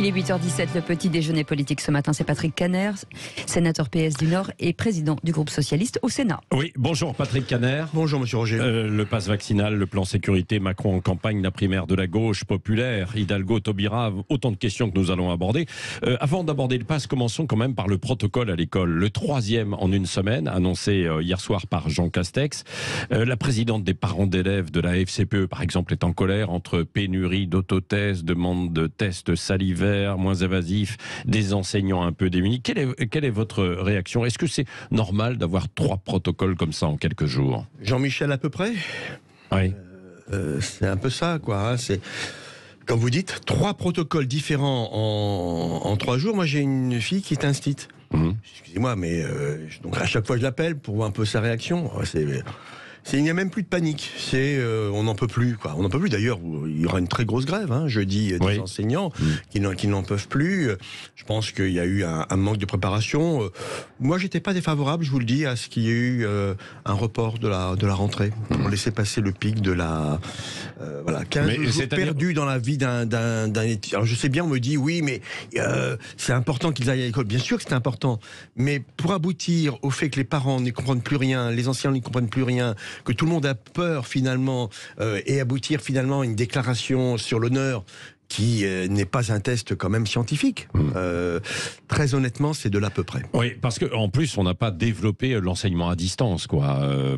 Il est 8h17, le petit déjeuner politique ce matin. C'est Patrick Kanner, sénateur PS du Nord et président du groupe socialiste au Sénat. Oui, bonjour Patrick Kanner. Bonjour Monsieur Roger. Le pass vaccinal, le plan sécurité, Macron en campagne, la primaire de la gauche populaire, Hidalgo, Taubira, autant de questions que nous allons aborder. Avant d'aborder le pass, commençons quand même par le protocole à l'école. Le 3e en une semaine, annoncé hier soir par Jean Castex. La présidente des parents d'élèves de la FCPE, par exemple, est en colère entre pénurie d'autotests, demande de tests salivaires, moins évasifs, des enseignants un peu démunis. Quelle est votre réaction? Est-ce que c'est normal d'avoir 3 protocoles comme ça en quelques jours? Jean-Michel à peu près. Oui. C'est un peu ça, quoi. C'est, comme vous dites, 3 protocoles différents en 3 jours. Moi, j'ai une fille qui est instite. Excusez-moi, mais donc à chaque fois je l'appelle pour voir un peu sa réaction. Il n'y a même plus de panique. On n'en peut plus, quoi. On n'en peut plus. D'ailleurs, il y aura une très grosse grève jeudi des enseignants qui n'en peuvent plus. Je pense qu'il y a eu un manque de préparation. Moi, j'étais pas défavorable, je vous le dis, à ce qu'il y ait eu un report de la rentrée pour laisser passer le pic de la 15 jours perdus dans la vie d'un. Alors, je sais bien, on me dit oui, mais c'est important qu'ils aillent à l'école. Bien sûr que c'est important, mais pour aboutir au fait que les parents n'y comprennent plus rien, les enseignants n'y comprennent plus rien, que tout le monde a peur finalement et aboutir finalement à une déclaration sur l'honneur qui n'est pas un test quand même scientifique. Très honnêtement, c'est de l'à peu près. Oui, parce qu'en plus, on n'a pas développé l'enseignement à distance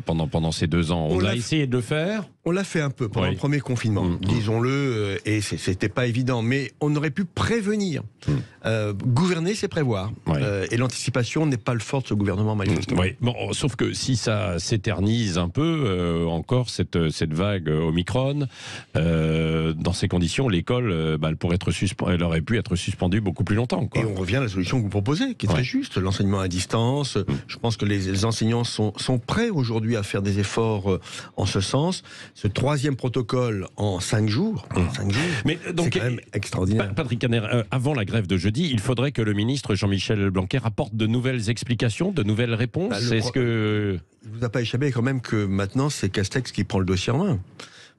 pendant ces 2 ans. On a essayé de le faire. On l'a fait un peu pendant le premier confinement, disons-le, et c'était pas évident, mais on aurait pu prévenir. Gouverner, c'est prévoir. Et l'anticipation n'est pas le fort de ce gouvernement, manifestement. Oui, bon, sauf que si ça s'éternise un peu, encore cette vague Omicron, dans ces conditions, l'école, elle aurait pu être suspendue beaucoup plus longtemps, quoi. Et on revient à la solution que vous proposez, qui est très juste, l'enseignement à distance. Je pense que les enseignants sont prêts aujourd'hui à faire des efforts en ce sens. Ce 3e protocole en 5 jours, mais donc, c'est quand même extraordinaire. Patrick Kanner, avant la grève de jeudi, il faudrait que le ministre Jean-Michel Blanquer apporte de nouvelles explications, de nouvelles réponses. Il ne vous a pas échappé quand même que maintenant c'est Castex qui prend le dossier en main.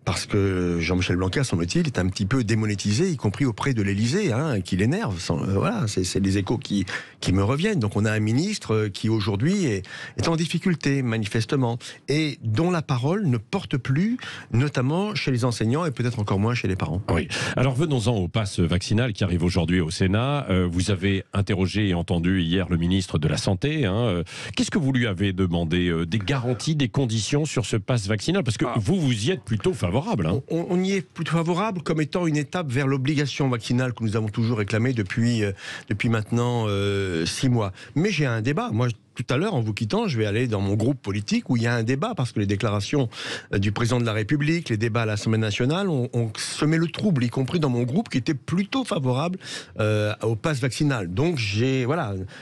Parce que Jean-Michel Blanquer, semble-t-il, est un petit peu démonétisé, y compris auprès de l'Élysée, qui l'énerve. Voilà, c'est les échos qui me reviennent. Donc on a un ministre qui aujourd'hui est en difficulté, manifestement, et dont la parole ne porte plus, notamment chez les enseignants et peut-être encore moins chez les parents. Oui. Alors venons-en au pass vaccinal qui arrive aujourd'hui au Sénat. Vous avez interrogé et entendu hier le ministre de la Santé. Qu'est-ce que vous lui avez demandé? Des garanties, des conditions sur ce pass vaccinal? Parce que vous y êtes plutôt favorable. On y est plutôt favorable comme étant une étape vers l'obligation vaccinale que nous avons toujours réclamée depuis maintenant 6 mois. Mais j'ai un débat. Moi, tout à l'heure, en vous quittant, je vais aller dans mon groupe politique où il y a un débat, parce que les déclarations du président de la République, les débats à l'Assemblée nationale ont semé le trouble, y compris dans mon groupe qui était plutôt favorable au pass vaccinal. Donc il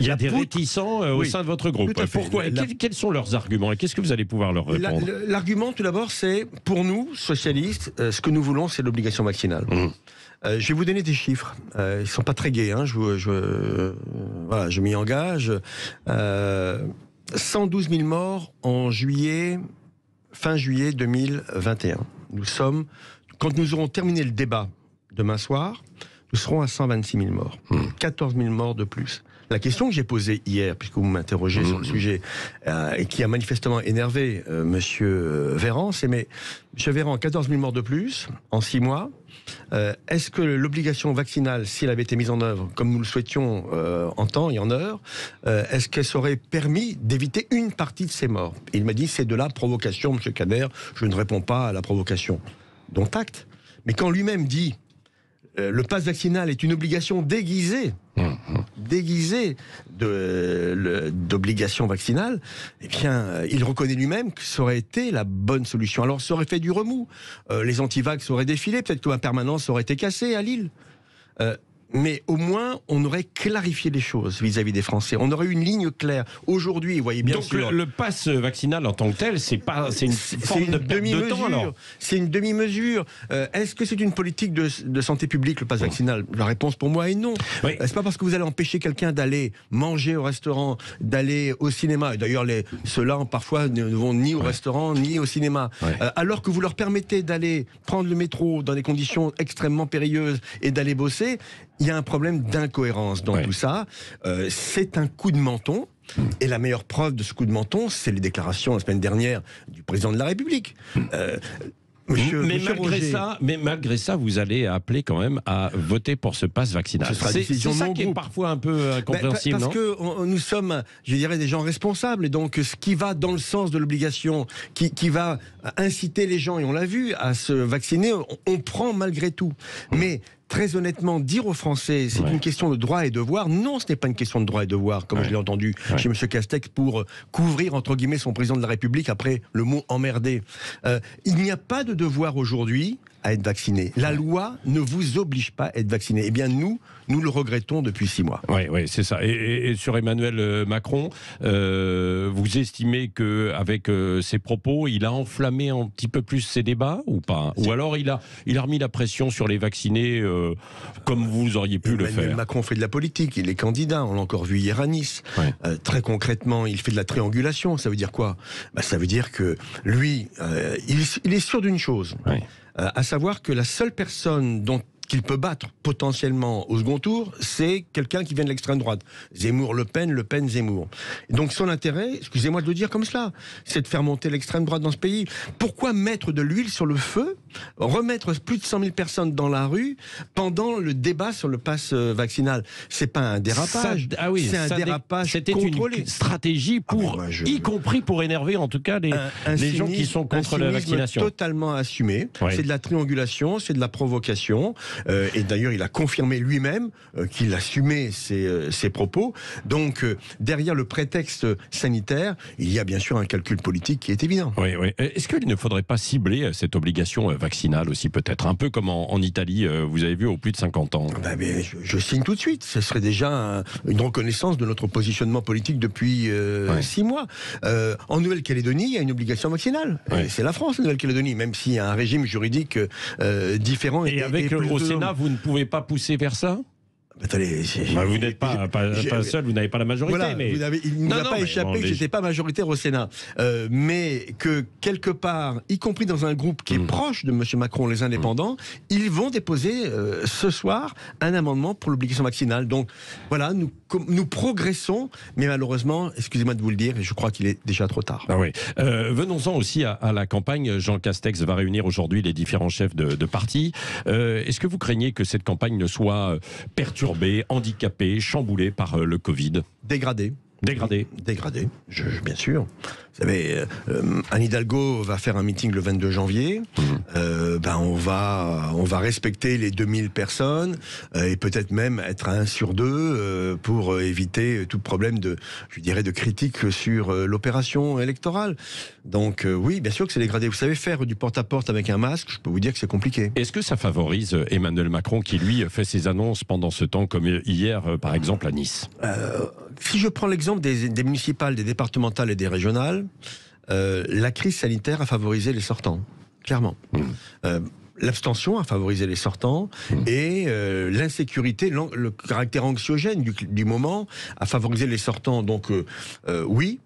y a des réticents au sein de votre groupe. Pourquoi? Quels sont leurs arguments et qu'est-ce que vous allez pouvoir leur répondre? L'argument, tout d'abord, c'est pour nous, socialistes, ce que nous voulons, c'est l'obligation vaccinale. Je vais vous donner des chiffres. Ils ne sont pas très gais. Je m'y engage. 112 000 morts en fin juillet 2021. Quand nous aurons terminé le débat demain soir, nous serons à 126 000 morts. 14 000 morts de plus. La question que j'ai posée hier, puisque vous m'interrogez sur le sujet, et qui a manifestement énervé Monsieur Véran, c'est Monsieur Véran, 14 000 morts de plus en 6 mois. Est-ce que l'obligation vaccinale, si elle avait été mise en œuvre, comme nous le souhaitions en temps et en heure, est-ce qu'elle aurait permis d'éviter une partie de ces morts? Et il m'a dit, c'est de la provocation, Monsieur Kanner, je ne réponds pas à la provocation. Dont acte. Mais quand lui-même dit, le pass vaccinal est une obligation déguisée d'obligation vaccinale, eh bien, il reconnaît lui-même que ça aurait été la bonne solution. Alors, ça aurait fait du remous. Les antivax auraient défilé, peut-être que ma permanence aurait été cassée à Lille. Mais au moins, on aurait clarifié les choses vis-à-vis des Français. On aurait eu une ligne claire. Aujourd'hui, vous voyez bien donc sûr... le pass vaccinal en tant que tel, c'est une forme de demi-mesure. Alors c'est une demi-mesure. Est-ce que c'est une politique de santé publique, le pass vaccinal? La réponse pour moi est non. Oui. C'est pas parce que vous allez empêcher quelqu'un d'aller manger au restaurant, d'aller au cinéma. Et d'ailleurs, ceux-là, parfois, ne vont ni au restaurant, ni au cinéma. Alors que vous leur permettez d'aller prendre le métro dans des conditions extrêmement périlleuses et d'aller bosser, il y a un problème d'incohérence dans tout ça. C'est un coup de menton. Et la meilleure preuve de ce coup de menton, c'est les déclarations la semaine dernière du président de la République. Mais malgré ça, vous allez appeler quand même à voter pour ce pass vaccinal. C'est ça qui est parfois un peu incompréhensible, parce que nous sommes, je dirais, des gens responsables, et donc ce qui va dans le sens de l'obligation, qui va inciter les gens, et on l'a vu, à se vacciner, on prend malgré tout. Mais très honnêtement, dire aux Français, c'est une question de droit et devoir. Non, ce n'est pas une question de droit et devoir, comme je l'ai entendu chez M. Castex, pour couvrir, entre guillemets, son président de la République après le mot emmerdé. Il n'y a pas de devoir aujourd'hui à être vacciné. La loi ne vous oblige pas à être vacciné. Eh bien, nous le regrettons depuis 6 mois. Oui, c'est ça. Et sur Emmanuel Macron, vous estimez qu'avec ses propos, il a enflammé un petit peu plus ses débats ou pas? Ou alors il a remis la pression sur les vaccinés comme vous auriez pu le faire? Emmanuel Macron fait de la politique, il est candidat, on l'a encore vu hier à Nice. Très concrètement, il fait de la triangulation. Ça veut dire quoi? Ça veut dire que lui, il est sûr d'une chose. À savoir que la seule personne qu'il peut battre potentiellement au second tour, c'est quelqu'un qui vient de l'extrême droite. Zemmour-Le Pen, Le Pen-Zemmour. Donc son intérêt, excusez-moi de le dire comme cela, c'est de faire monter l'extrême droite dans ce pays. Pourquoi mettre de l'huile sur le feu, remettre plus de 100 000 personnes dans la rue pendant le débat sur le pass vaccinal? C'est pas un dérapage, c'est un dérapage c'était contrôlé. Une stratégie y compris pour énerver en tout cas les gens qui sont contre la vaccination. Totalement assumé. C'est de la triangulation, c'est de la provocation. Et d'ailleurs, il a confirmé lui-même qu'il assumait ses propos. Donc, derrière le prétexte sanitaire, il y a bien sûr un calcul politique qui est évident. Oui. Est-ce qu'il ne faudrait pas cibler cette obligation vaccinale aussi, peut-être? Un peu comme en Italie, vous avez vu, au plus de 50 ans. Mais je signe tout de suite. Ce serait déjà une reconnaissance de notre positionnement politique depuis 6 mois. En Nouvelle-Calédonie, il y a une obligation vaccinale. C'est la France, en Nouvelle-Calédonie, même s'il y a un régime juridique différent. Et avec au Sénat, vous ne pouvez pas pousser vers ça? Attendez, vous n'êtes pas seul, vous n'avez pas la majorité. Voilà, mais... il ne nous a pas échappé que je n'étais pas majoritaire au Sénat. Mais que quelque part, y compris dans un groupe qui est proche de M. Macron, les Indépendants, ils vont déposer ce soir un amendement pour l'obligation vaccinale. Donc voilà, nous progressons, mais malheureusement, excusez-moi de vous le dire, je crois qu'il est déjà trop tard. Venons-en aussi à la campagne. Jean Castex va réunir aujourd'hui les différents chefs de partis. Est-ce que vous craignez que cette campagne ne soit perturbée, handicapé, chamboulé par le Covid? Dégradé, bien sûr. Vous savez, Anne Hidalgo va faire un meeting le 22 janvier. On va respecter les 2000 personnes et peut-être même être à 1 sur 2 pour éviter tout problème de critique sur l'opération électorale. Donc oui, bien sûr que c'est dégradé. Vous savez, faire du porte-à-porte avec un masque, je peux vous dire que c'est compliqué. Est-ce que ça favorise Emmanuel Macron qui, lui, fait ses annonces pendant ce temps, comme hier, par exemple, à Nice? Si je prends l'exemple des municipales, des départementales et des régionales, la crise sanitaire a favorisé les sortants, clairement. L'abstention a favorisé les sortants et l'insécurité, le caractère anxiogène du moment a favorisé les sortants. Donc oui,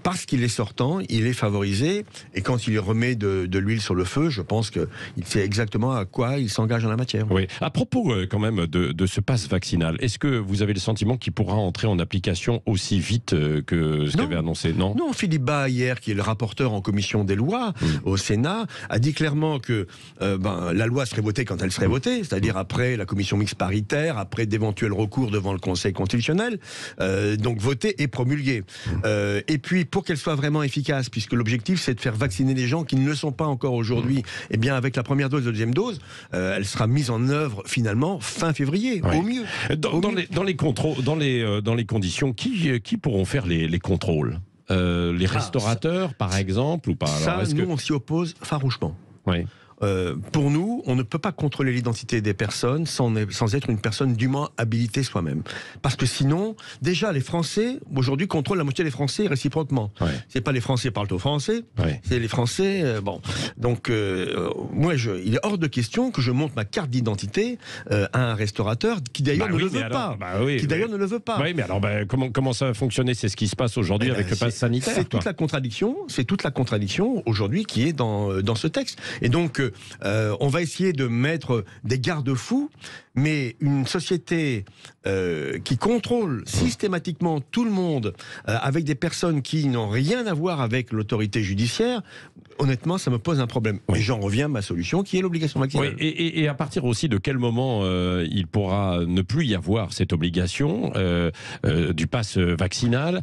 parce qu'il est sortant, il est favorisé, et quand il remet de l'huile sur le feu, je pense qu'il sait exactement à quoi il s'engage en la matière. Oui. À propos quand même de ce pass vaccinal, est-ce que vous avez le sentiment qu'il pourra entrer en application aussi vite que ce qu'avait annoncé? Non, Philippe Bas, hier, qui est le rapporteur en commission des lois au Sénat, a dit clairement que la loi serait votée quand elle serait votée, c'est-à-dire après la commission mixte paritaire, après d'éventuels recours devant le Conseil constitutionnel, donc votée et promulguée. Et puis, pour qu'elle soit vraiment efficace, puisque l'objectif, c'est de faire vacciner les gens qui ne le sont pas encore aujourd'hui, eh bien, avec la première dose et la deuxième dose, elle sera mise en œuvre, finalement, fin février, au mieux. Dans les conditions, qui pourront faire les contrôles? Les restaurateurs, par exemple, ou pas? Nous, on s'y oppose farouchement. Oui. Pour nous, on ne peut pas contrôler l'identité des personnes sans être une personne dûment habilitée soi-même. Parce que sinon, déjà, les Français, aujourd'hui, contrôlent la moitié des Français réciproquement. C'est pas les Français parlent au français, c'est les Français... Donc, il est hors de question que je montre ma carte d'identité à un restaurateur qui d'ailleurs ne le veut pas. Ne le veut pas. Oui, mais alors, comment ça va fonctionner? C'est ce qui se passe aujourd'hui avec le pass sanitaire. C'est toute la contradiction aujourd'hui qui est dans ce texte. Et donc, on va essayer de mettre des garde-fous, mais une société qui contrôle systématiquement tout le monde, avec des personnes qui n'ont rien à voir avec l'autorité judiciaire, honnêtement, ça me pose un problème. Oui. Et j'en reviens à ma solution, qui est l'obligation vaccinale. Oui, et à partir aussi de quel moment il pourra ne plus y avoir cette obligation du pass vaccinal?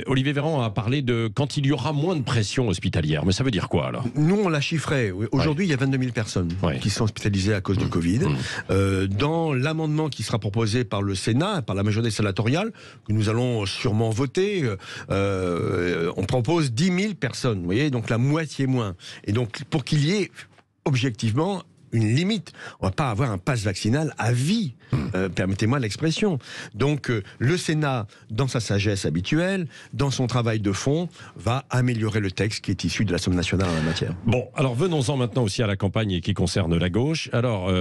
Olivier Véran a parlé de quand il y aura moins de pression hospitalière. Mais ça veut dire quoi, alors? Nous, on l'a chiffré. Aujourd'hui, il y a 22 000 personnes qui sont hospitalisées à cause du Covid. Dans l'amendement qui sera proposé par le Sénat, par la majorité sénatoriale, que nous allons sûrement voter, on propose 10 000 personnes. Vous voyez, donc la moitié moins. Et donc, pour qu'il y ait objectivement une limite. On ne va pas avoir un pass vaccinal à vie, permettez-moi l'expression. Donc le Sénat, dans sa sagesse habituelle, dans son travail de fond, va améliorer le texte qui est issu de l'Assemblée nationale en la matière. Bon, alors venons-en maintenant aussi à la campagne qui concerne la gauche. Alors,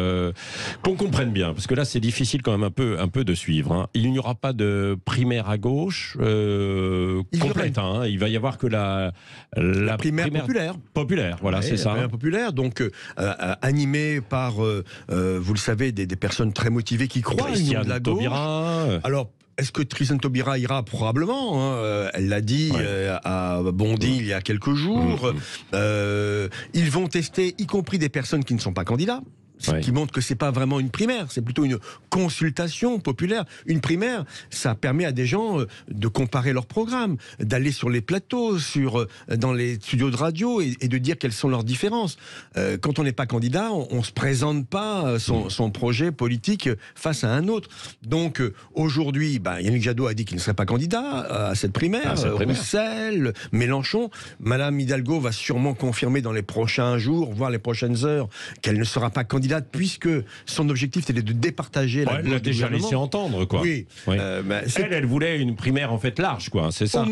qu'on comprenne bien, parce que là c'est difficile quand même un peu de suivre. Hein. Il n'y aura pas de primaire à gauche complète. Hein. Il va y avoir que la primaire populaire. Populaire, voilà, c'est ça. La primaire populaire, donc animée par, vous le savez, des personnes très motivées qui croient à l'union de la gauche. Alors, est-ce que Christiane Taubira ira? Probablement. Hein. Elle l'a dit à Bondy il y a quelques jours. Ils vont tester, y compris des personnes qui ne sont pas candidats. Ce qui montre que c'est pas vraiment une primaire, c'est plutôt une consultation populaire. Une primaire, ça permet à des gens de comparer leurs programmes, d'aller sur les plateaux, dans les studios de radio et de dire quelles sont leurs différences. Quand on n'est pas candidat, on se présente pas son projet politique face à un autre. Donc aujourd'hui, Yannick Jadot a dit qu'il ne serait pas candidat à cette primaire. Roussel, Mélenchon, Madame Hidalgo va sûrement confirmer dans les prochains jours, voire les prochaines heures, qu'elle ne sera pas candidate, puisque son objectif c'était de départager la gauche. Elle l'a déjà laissé entendre, quoi. Oui. Elle voulait une primaire en fait large, quoi. C'est ça.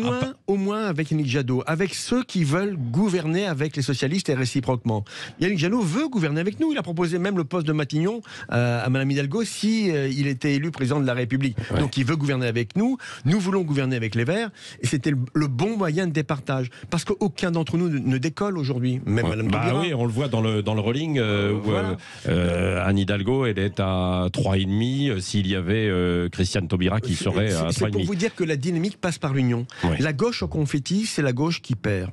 Au moins avec Yannick Jadot, avec ceux qui veulent gouverner avec les socialistes et réciproquement. Yannick Jadot veut gouverner avec nous. Il a proposé même le poste de Matignon à Madame Hidalgo si il était élu président de la République. Donc il veut gouverner avec nous. Nous voulons gouverner avec les Verts. Et c'était le bon moyen de départage. Parce qu'aucun d'entre nous ne décolle aujourd'hui. Même Madame Taubira. Oui, on le voit dans le rolling. Anne Hidalgo, elle est à 3,5 s'il y avait Christiane Taubira qui serait à 3,5. C'est pour vous dire que la dynamique passe par l'union. La gauche au confetti, c'est la gauche qui perd.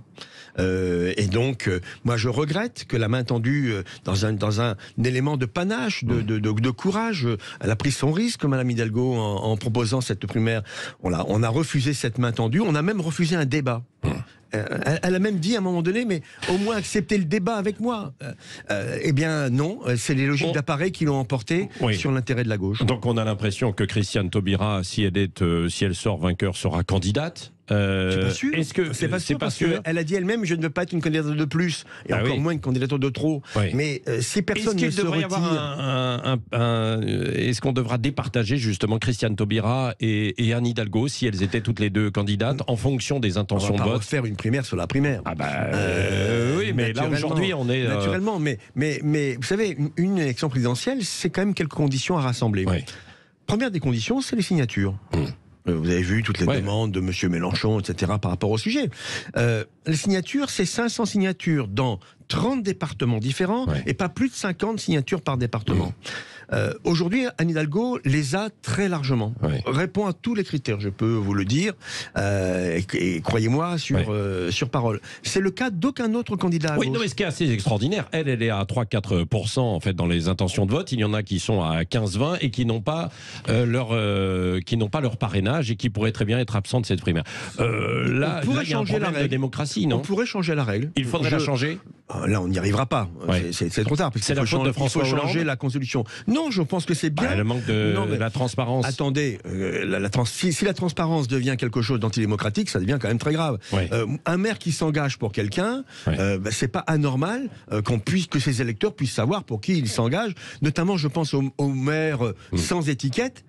Et donc, moi je regrette que la main tendue dans un élément de panache, de courage, elle a pris son risque, Madame Hidalgo, en proposant cette primaire. On a refusé cette main tendue, on a même refusé un débat. Elle a même dit à un moment donné, mais au moins acceptez le débat avec moi. Eh bien non, c'est les logiques d'appareil qui l'ont emporté sur l'intérêt de la gauche. Donc on a l'impression que Christiane Taubira, si elle sort vainqueur, sera candidate. C'est pas sûr. C'est pas sûr parce qu'elle a dit elle-même je ne veux pas être une candidature de plus et encore moins une candidature de trop. Mais si personne ne se retire, est-ce qu'on devra départager justement Christiane Taubira et Anne Hidalgo si elles étaient toutes les deux candidates en fonction des intentions de vote? On va pas faire une primaire sur la primaire. Oui, mais là aujourd'hui on est naturellement. Mais vous savez, une élection présidentielle, c'est quand même quelques conditions à rassembler. Première des conditions, c'est les signatures. Vous avez vu toutes les demandes de M. Mélenchon, etc. par rapport au sujet. Les signatures, c'est 500 signatures dans 30 départements différents et pas plus de 50 signatures par département. Aujourd'hui, Anne Hidalgo les a très largement. Répond à tous les critères, je peux vous le dire. Et croyez-moi, sur parole. C'est le cas d'aucun autre candidat à gauche. Non, mais ce qui est assez extraordinaire, elle est à 3-4% en fait dans les intentions de vote. Il y en a qui sont à 15-20 et qui n'ont pas leur parrainage et qui pourraient très bien être absents de cette primaire. Là, il y a un problème de démocratie, non? On pourrait changer la règle. Il faudrait la changer? Là, on n'y arrivera pas. C'est trop tard. C'est la faute de François Hollande. Il faut changer la Constitution. Non, je pense que c'est bien. Le manque de la transparence. Attendez, si la transparence devient quelque chose d'antidémocratique, ça devient quand même très grave. Un maire qui s'engage pour quelqu'un, c'est pas anormal que ses électeurs puissent savoir pour qui il s'engage. Notamment, je pense aux maires sans étiquette,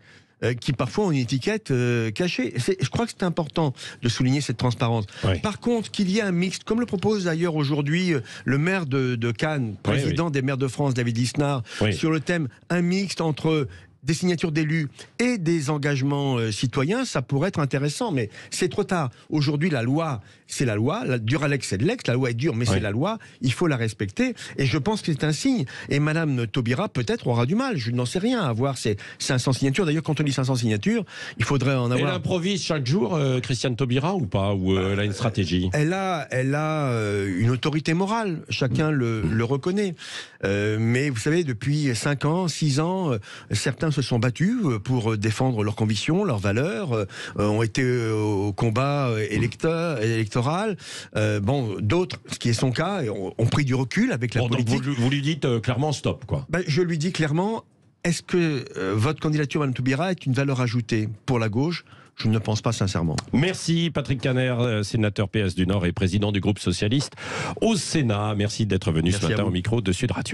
qui parfois ont une étiquette cachée. Je crois que c'est important de souligner cette transparence. Par contre, qu'il y ait un mixte, comme le propose d'ailleurs aujourd'hui le maire de Cannes, président des maires de France, David Lisnard, sur le thème un mixte entre des signatures d'élus et des engagements citoyens, ça pourrait être intéressant, mais c'est trop tard. Aujourd'hui, la loi, c'est la loi. La dure à l'ex, c'est de l'ex. La loi est dure, mais c'est la loi. Il faut la respecter. Et je pense que c'est un signe. Et Madame Taubira, peut-être, aura du mal. Je n'en sais rien à avoir ces 500 signatures. D'ailleurs, quand on dit 500 signatures, il faudrait en avoir... Elle improvise chaque jour, Christiane Taubira, ou pas? Ou elle a une stratégie? Elle a une autorité morale. Chacun le reconnaît. Mais vous savez, depuis 5 ans, 6 ans, certains se sont battus pour défendre leurs convictions, leurs valeurs, ont été au combat électoral. D'autres, ce qui est son cas, ont pris du recul avec la politique. Donc vous lui dites clairement stop, quoi. Je lui dis clairement, est-ce que votre candidature, Mme Taubira, est une valeur ajoutée pour la gauche? Je ne pense pas sincèrement. Merci Patrick Kanner, sénateur PS du Nord et président du groupe socialiste au Sénat. Merci d'être venu ce matin au micro de Sud Radio.